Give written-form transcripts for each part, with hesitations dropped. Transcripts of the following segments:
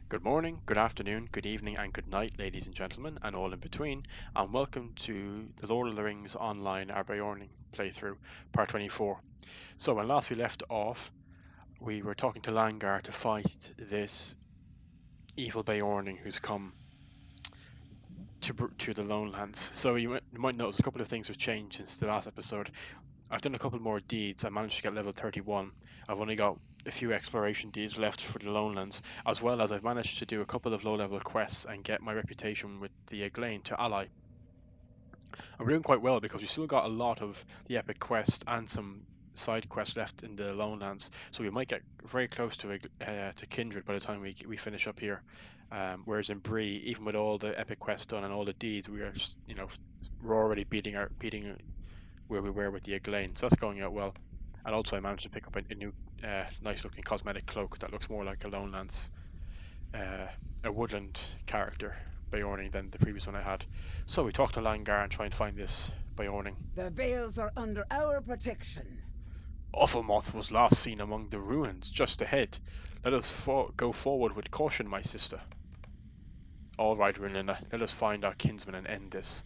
Good morning, good afternoon, good evening, and good night, ladies and gentlemen, and all in between, and welcome to the Lord of the Rings Online our Beorning playthrough, part 24. So when last we left off, we were talking to Langar to fight this evil Beorning who's come to the Lonelands. So you might notice a couple of things have changed since the last episode. I've done a couple more deeds. I managed to get level 31. I've only got a few exploration deeds left for the Lonelands, as well as I've managed to do a couple of low-level quests and get my reputation with the Aglain to ally. And we're doing quite well because we still got a lot of the epic quest and some side quests left in the Lonelands, so we might get very close to Kindred by the time we finish up here. Whereas in Bree, even with all the epic quests done and all the deeds, we're already beating where we were with the Aglain, so that's going out well. And also I managed to pick up a new nice looking cosmetic cloak that looks more like a Lonelands, a woodland character Beorning than the previous one I had. So we talked to Langar and try and find this Beorning. The Vales are under our protection. Offalmoth was last seen among the ruins just ahead. Let us go forward with caution, my sister. All right, Runlina, let us find our kinsman and end this.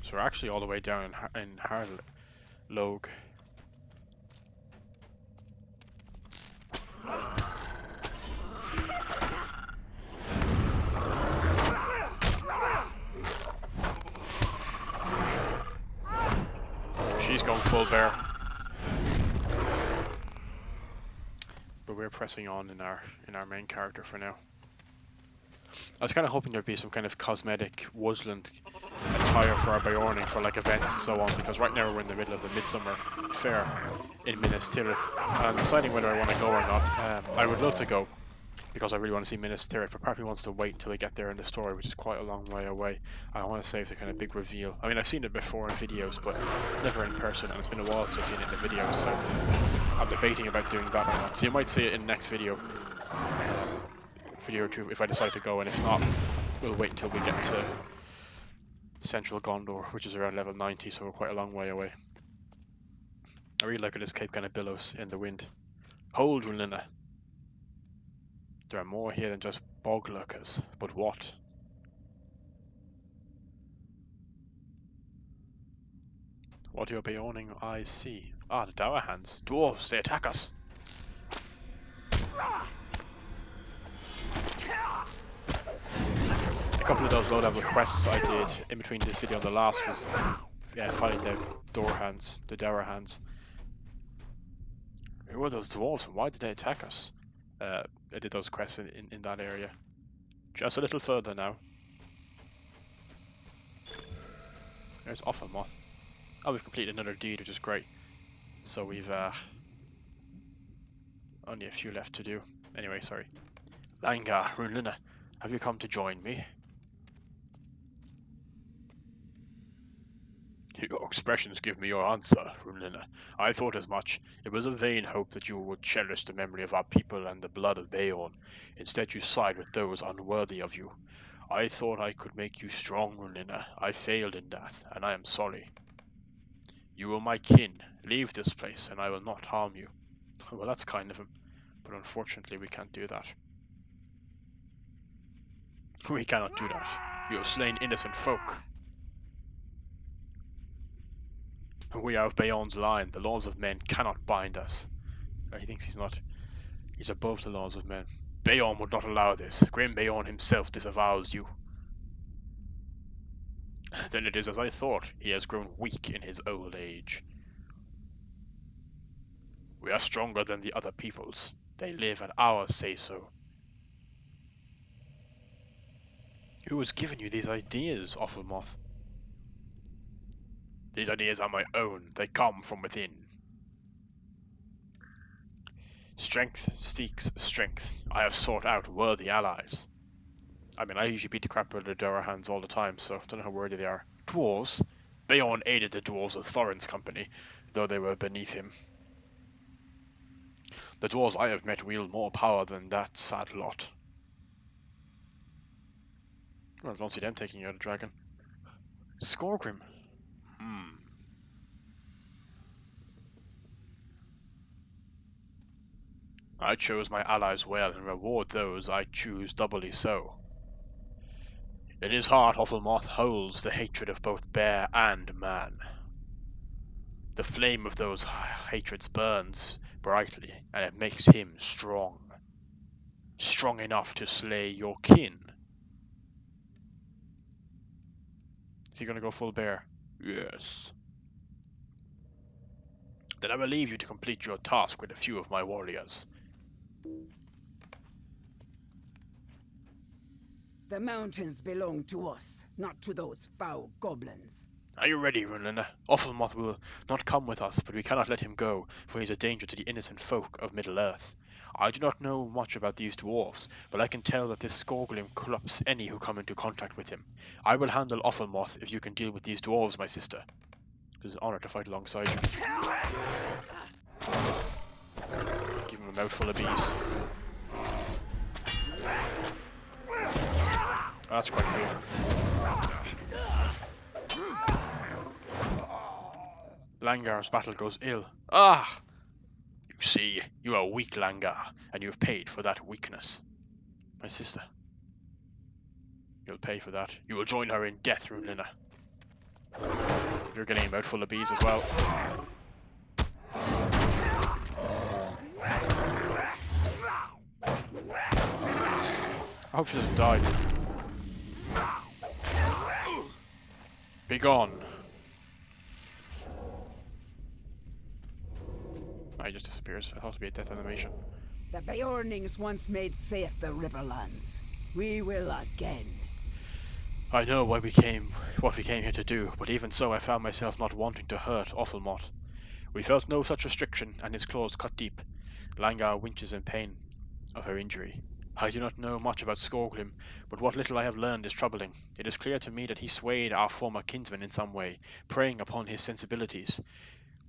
So we're actually all the way down in Harlog. She's going full bear. But we're pressing on in our main character for now. I was kind of hoping there'd be some kind of cosmetic woodland attire for our Beorning for like events and so on, because right now we're in the middle of the Midsummer Fair in Minas Tirith, and I'm deciding whether I want to go or not. I would love to go, because I really want to see Minas Tirith, but part of me wants to wait until we get there in the story, which is quite a long way away. I want to save the kind of big reveal. I mean, I've seen it before in videos, but never in person, and it's been a while since I've seen it in the videos, so I'm debating about doing that or not. So you might see it in the next video or two if I decide to go, and if not, we'll wait until we get to Central Gondor, which is around level 90, so we're quite a long way away. I really like how this cape kind of billows in the wind. Hold, Runlina. There are more here than just bog lurkers, but what? What do your Beorning eyes see? Ah, the Dower Hands. Dwarves, they attack us! A couple of those low-level quests I did in between this video and the last was fighting the Dower Hands. Who are those dwarves and why did they attack us? I did those quests in that area. Just a little further now. There's Offalmoth. Oh, we've completed another deed, which is great. So we've only a few left to do. Anyway, sorry. Langar, Runlina, have you come to join me? Your expressions give me your answer, Runlina. I thought as much. It was a vain hope that you would cherish the memory of our people and the blood of Beorn. Instead you side with those unworthy of you. I thought I could make you strong, Runlina. I failed in that, and I am sorry. You are my kin. Leave this place, and I will not harm you. Well, that's kind of him, but unfortunately we can't do that. We cannot do that. You have slain innocent folk. We are of Beorn's line. The laws of men cannot bind us. He thinks he's above the laws of men. Beorn would not allow this. Grim Beorn himself disavows you. Then it is as I thought. He has grown weak in his old age. We are stronger than the other peoples. They live at our say-so. Who has given you these ideas, Offalmoth? These ideas are my own. They come from within. Strength seeks strength. I have sought out worthy allies. I mean, I usually beat the crap out of the Dower Hands all the time, so I don't know how worthy they are. Dwarves? Beorn aided the dwarves of Thorin's company, though they were beneath him. The dwarves I have met wield more power than that sad lot. Well, I don't see them taking out a dragon. Skorgrim. I chose my allies well, and reward those I choose doubly so. In his heart Offalmoth holds the hatred of both bear and man. The flame of those hatreds burns brightly, and it makes him strong. Strong enough to slay your kin. Is he going to go full bear? Yes. Then I will leave you to complete your task with a few of my warriors. The mountains belong to us, not to those foul goblins. Are you ready, Runlina? Offalmoth will not come with us, but we cannot let him go, for he is a danger to the innocent folk of Middle-earth. I do not know much about these dwarves, but I can tell that this Skorgrim corrupts any who come into contact with him. I will handle Offalmoth if you can deal with these dwarves, my sister. It is an honor to fight alongside you. Give him a mouthful of bees. That's quite cool. Langar's battle goes ill. Ah! You see, you are weak, Langar, and you have paid for that weakness. My sister. You'll pay for that. You will join her in death, Runlina. You're getting a mouthful of bees as well. I hope she doesn't die. Be gone. He just disappears. I thought it would be a death animation. The Beornings once made safe the Riverlands. We will again. I know what we came here to do, but even so I found myself not wanting to hurt Offalmoth. We felt no such restriction, and his claws cut deep. Langar winches in pain of her injury. I do not know much about Skorgrim, but what little I have learned is troubling. It is clear to me that he swayed our former kinsman in some way, preying upon his sensibilities.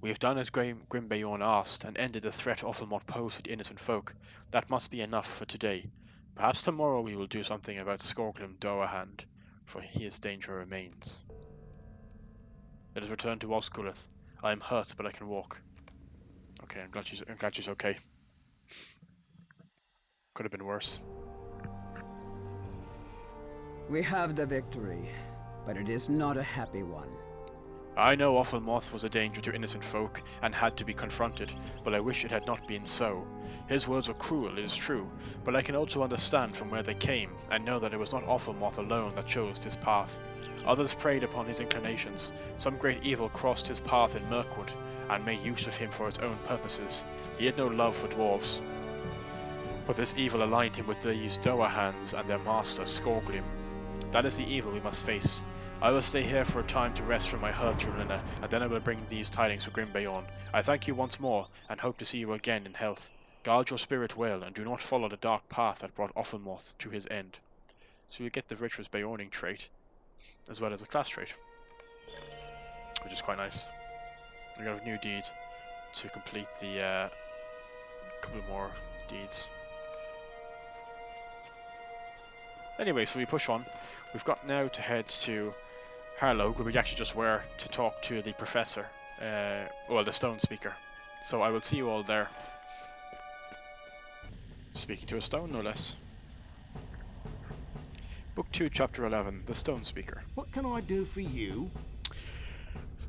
We have done as Grimbeorn asked, and ended the threat Offalmoth posed to the innocent folk. That must be enough for today. Perhaps tomorrow we will do something about Skorgrim Doahand, for his danger remains. Let us return to Osguleth. I am hurt, but I can walk. Okay, I'm glad she's okay. Could have been worse. We have the victory, but it is not a happy one. I know Offalmoth was a danger to innocent folk, and had to be confronted, but I wish it had not been so. His words were cruel, it is true, but I can also understand from where they came, and know that it was not Offalmoth alone that chose this path. Others preyed upon his inclinations. Some great evil crossed his path in Mirkwood, and made use of him for its own purposes. He had no love for dwarves, but this evil aligned him with these Doahans and their master, Skorgrim. That is the evil we must face. I will stay here for a time to rest from my hurt, Runlina, and then I will bring these tidings to Grimbeorn. I thank you once more, and hope to see you again in health. Guard your spirit well, and do not follow the dark path that brought Offalmoth to his end. So you get the Virtuous Beorning trait, as well as a class trait, which is quite nice. We got a new deed to complete the couple more deeds. Anyway, so we push on. We've got now to head to Harlow, where we actually just were to talk to the professor, the stone speaker. So I will see you all there. Speaking to a stone, no less. Book 2, Chapter 11, The Stone Speaker. What can I do for you?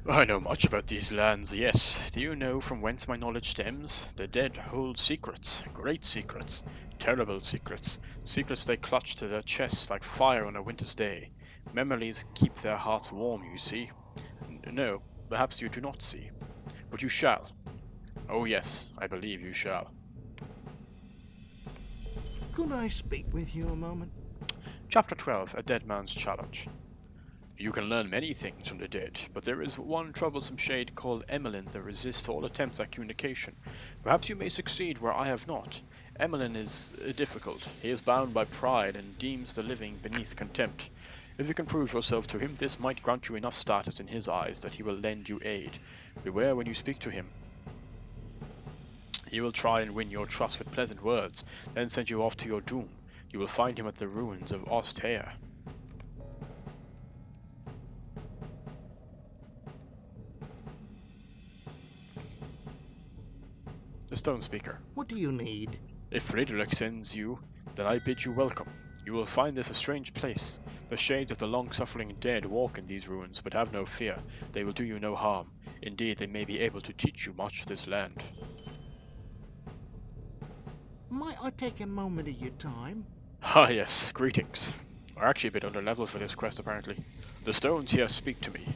I know much about these lands, yes. Do you know from whence my knowledge stems? The dead hold secrets, great secrets, terrible secrets, secrets they clutch to their chests like fire on a winter's day. Memories keep their hearts warm, you see. No, perhaps you do not see. But you shall. Oh yes, I believe you shall. Could I speak with you a moment? Chapter 12, A Dead Man's Challenge. You can learn many things from the dead, but there is one troublesome shade called Emmeline that resists all attempts at communication. Perhaps you may succeed where I have not. Emmeline is difficult. He is bound by pride and deems the living beneath contempt. If you can prove yourself to him, this might grant you enough status in his eyes that he will lend you aid. Beware when you speak to him. He will try and win your trust with pleasant words, then send you off to your doom. You will find him at the ruins of Osthaya. The Stone Speaker. What do you need? If Frederick sends you, then I bid you welcome. You will find this a strange place. The shades of the long-suffering dead walk in these ruins, but have no fear. They will do you no harm. Indeed, they may be able to teach you much of this land. Might I take a moment of your time? Ah yes, greetings. We're actually a bit under level for this quest apparently. The stones here speak to me,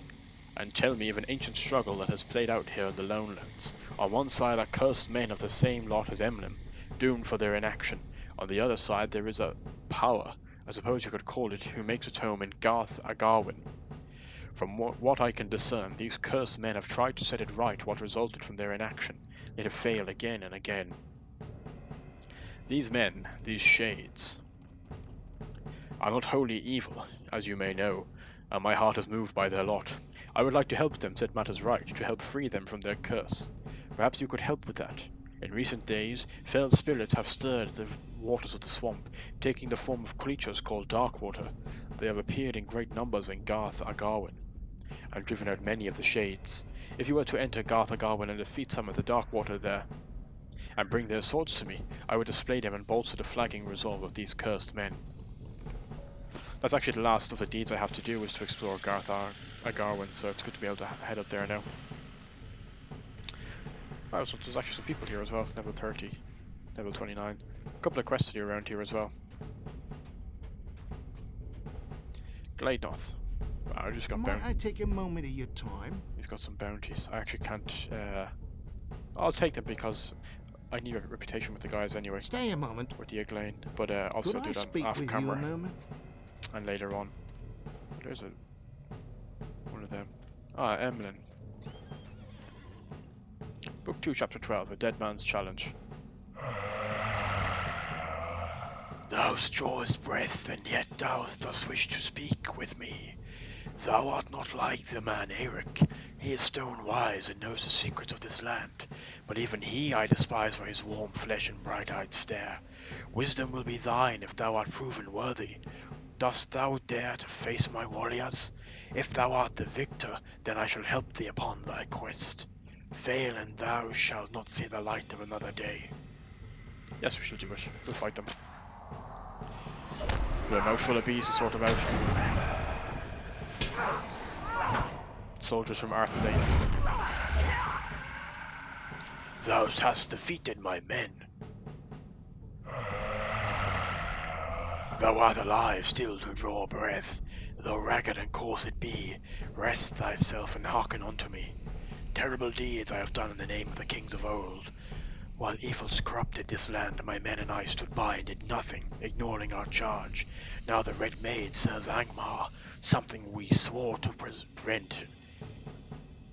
and tell me of an ancient struggle that has played out here in the Lonelands. On one side are cursed men of the same lot as Emlyn, doomed for their inaction. On the other side there is a power, I suppose you could call it, who makes its home in Garth Agarwin. From what I can discern, these cursed men have tried to set it right what resulted from their inaction, yet have failed again and again. These men, these shades, are not wholly evil, as you may know, and my heart is moved by their lot. I would like to help them set matters right, to help free them from their curse. Perhaps you could help with that. In recent days, fell spirits have stirred the waters of the swamp, taking the form of creatures called Darkwater. They have appeared in great numbers in Garth Agarwin, and driven out many of the shades. If you were to enter Garth Agarwin and defeat some of the Darkwater there, and bring their swords to me, I would display them and bolster the flagging resolve of these cursed men. That's actually the last of the deeds I have to do, is to explore Garth Agarwin, so it's good to be able to head up there now. Oh, so there's actually some people here as well, level 30, level 29. A couple of quests to do around here as well. Gleidnoth. Wow, I just got Might bounties. I take a moment of your time? He's got some bounties. I actually can't... I'll take them because I need a reputation with the guys anyway. Stay a moment. With the Eglain, but also Could do I that speak off with you a camera moment? and later on. There's one of them. Ah, Emlyn. Book 2, Chapter 12, A Dead Man's Challenge. Thou drawest breath, and yet thou dost wish to speak with me. Thou art not like the man Eric. He is stone wise and knows the secrets of this land, but even he I despise for his warm flesh and bright-eyed stare. Wisdom will be thine if thou art proven worthy. Dost thou dare to face my warriors? If thou art the victor, then I shall help thee upon thy quest. Fail, and thou shalt not see the light of another day. Yes, we shall do it. We'll fight them. With a mouthful of bees to sort them out. Soldiers from Arthlane. Thou hast defeated my men. Thou art alive still to draw breath, though ragged and coarse it be. Rest thyself and hearken unto me. Terrible deeds I have done in the name of the kings of old. While evils corrupted this land, my men and I stood by and did nothing, ignoring our charge. Now the Red Maid serves Angmar, something we swore to prevent.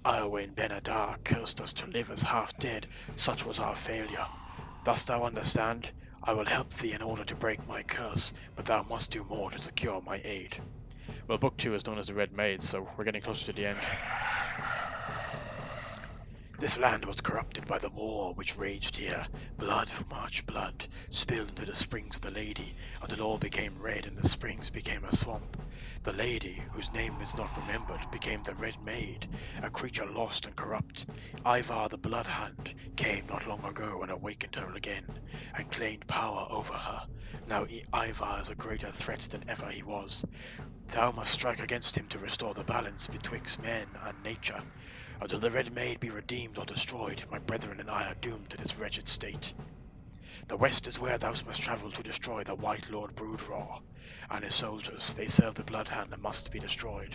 Arwen Ben-Adar cursed us to live as half-dead, such was our failure. Dost thou understand? I will help thee in order to break my curse, but thou must do more to secure my aid. Well, Book 2 is known as the Red Maid, so we're getting closer to the end. This land was corrupted by the war which raged here. Blood, much blood, spilled into the springs of the Lady, until all became red and the springs became a swamp. The Lady, whose name is not remembered, became the Red Maid, a creature lost and corrupt. Ivar the Bloodhand came not long ago and awakened her again, and claimed power over her. Now Ivar is a greater threat than ever he was. Thou must strike against him to restore the balance betwixt men and nature. Until the Red Maid be redeemed or destroyed, my brethren and I are doomed to this wretched state. The west is where thou must travel to destroy the White Lord Broodroar and his soldiers. They serve the Bloodhand and must be destroyed.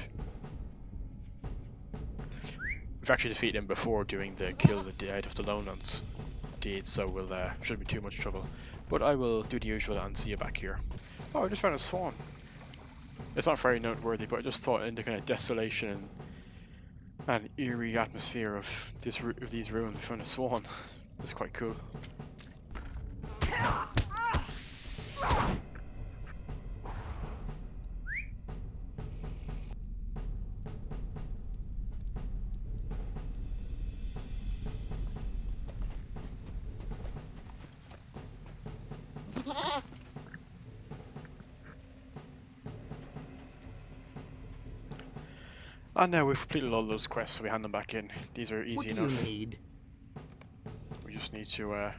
We've actually defeated him before doing the Kill the Dead of the Lonelands deed, so we'll shouldn't be too much trouble. But I will do the usual and see you back here. Oh, I just found a swan. It's not very noteworthy, but I just thought in the kind of desolation and eerie atmosphere of these ruins, we found a swan. It's quite cool. And now we've completed all those quests, so we hand them back in. These are easy What do enough. you need? We just need to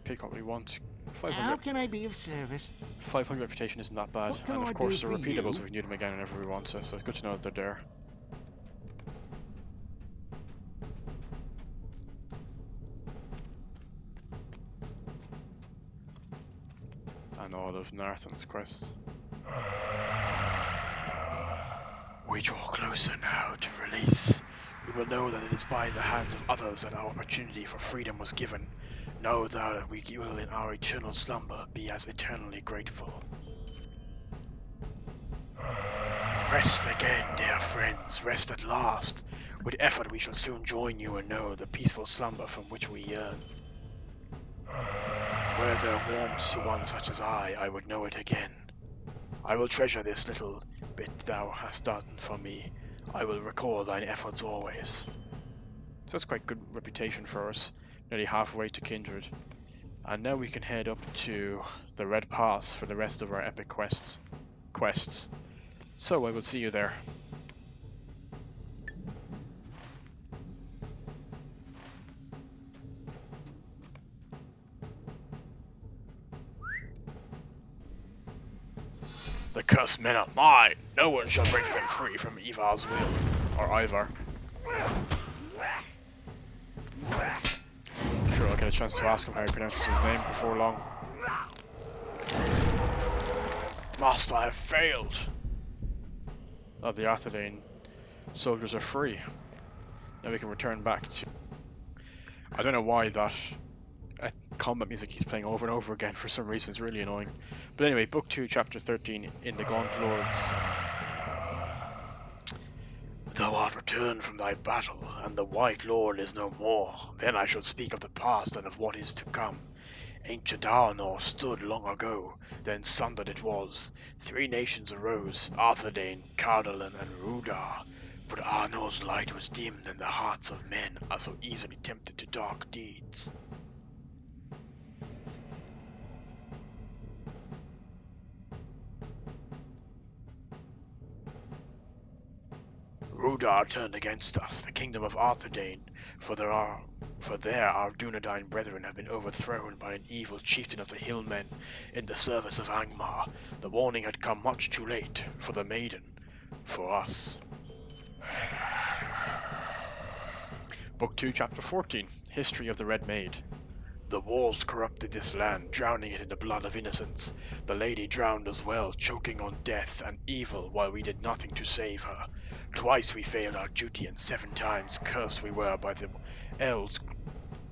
pick what we want. How 500. can I be of service? 500 reputation isn't that bad, What can and I of course do they're for repeatable, you? so we can do them again whenever we want to. So it's good to know that they're there. And all of Nathan's quests. We draw closer now to release. We will know that it is by the hands of others that our opportunity for freedom was given. Know thou that we will in our eternal slumber be as eternally grateful. Rest again, dear friends, rest at last. With effort we shall soon join you and know the peaceful slumber from which we yearn. Were there warmth to one such as I would know it again. I will treasure this little bit thou hast done for me. I will recall thine efforts always. So that's quite good reputation for us. Nearly halfway to Kindred. And now we can head up to the Red Pass for the rest of our epic quests. So I will see you there. The cursed men are mine! No one shall break them free from Ivar's will. Or Ivar. I'm sure I'll get a chance to ask him how he pronounces his name before long. Master, I have failed! Oh, the Arthedain soldiers are free. Now we can return back to... I don't know why that combat music keeps playing over and over again for some reason. It's really annoying. But anyway, Book 2, Chapter 13, in the Gaunt Lords. Thou art returned from thy battle, and the White Lord is no more. Then I shall speak of the past and of what is to come. Ancient Arnor stood long ago, then sundered it was. 3 nations arose, Arthedain, Cardolan, and Rudar. But Arnor's light was dimmed, and the hearts of men are so easily tempted to dark deeds. Rudar turned against us, the kingdom of Arthedain, for there our Dunedain brethren have been overthrown by an evil chieftain of the Hillmen in the service of Angmar. The warning had come much too late, for the maiden, for us. Book 2, Chapter 14, History of the Red Maid. The wars corrupted this land, drowning it in the blood of innocents. The lady drowned as well, choking on death and evil while we did nothing to save her. Twice we failed our duty, and 7 times cursed we were by the elves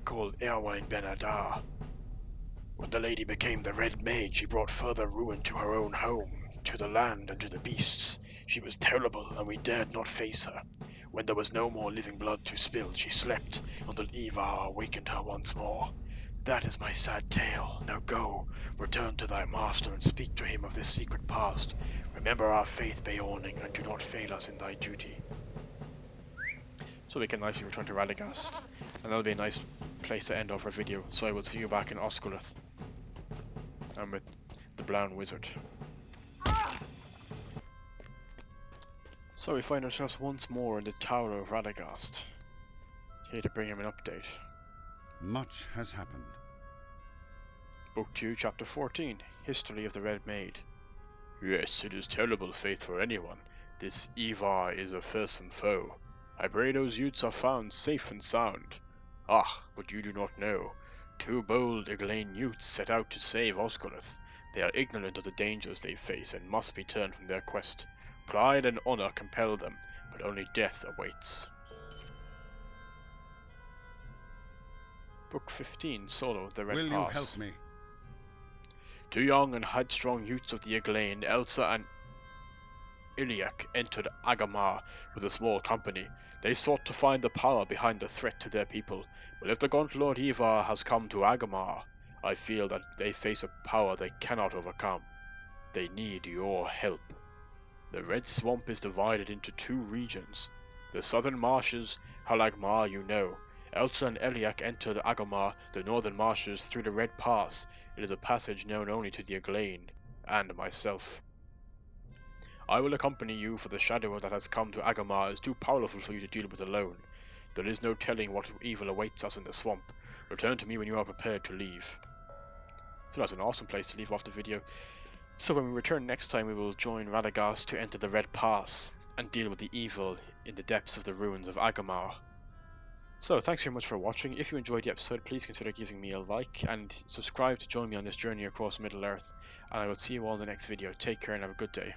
called Erwine Ben-Adar. When the lady became the Red Maid, she brought further ruin to her own home, to the land and to the beasts. She was terrible, and we dared not face her. When there was no more living blood to spill, she slept until Ivar awakened her once more. That is my sad tale. Now go, return to thy master and speak to him of this secret past. Remember our faith, Beorning, and do not fail us in thy duty. So we can nicely return to Radagast, and that'll be a nice place to end off our video. So I will see you back in Osculith. And with the Brown Wizard. So we find ourselves once more in the Tower of Radagast. Here to bring him an update. Much has happened. Book 2, Chapter 14, History of the Red Maid. Yes, it is terrible fate for anyone. This Ivar is a fearsome foe. I pray those youths are found safe and sound. Ah, but you do not know. 2 bold Eglain youths set out to save Osculith. They are ignorant of the dangers they face and must be turned from their quest. Pride and honor compel them, but only death awaits. Book 15, Solo, the Red Pass. Will you help me? 2 young and headstrong youths of the Eglain, Elsa and Iliac, entered Agamar with a small company. They sought to find the power behind the threat to their people, but if the Gaunt Lord Ivar has come to Agamar, I feel that they face a power they cannot overcome. They need your help. The Red Swamp is divided into 2 regions. The southern marshes, Halagmar, you know. Elsa and Eliak entered Agamar, the northern marshes, through the Red Pass. It is a passage known only to the Eglain, and myself. I will accompany you, for the shadow that has come to Agamar is too powerful for you to deal with alone. There is no telling what evil awaits us in the swamp. Return to me when you are prepared to leave. So that's an awesome place to leave off the video. So when we return next time, we will join Radagast to enter the Red Pass and deal with the evil in the depths of the ruins of Agamar. So thanks very much for watching. If you enjoyed the episode, please consider giving me a like and subscribe to join me on this journey across Middle-earth. And I will see you all in the next video. Take care and have a good day.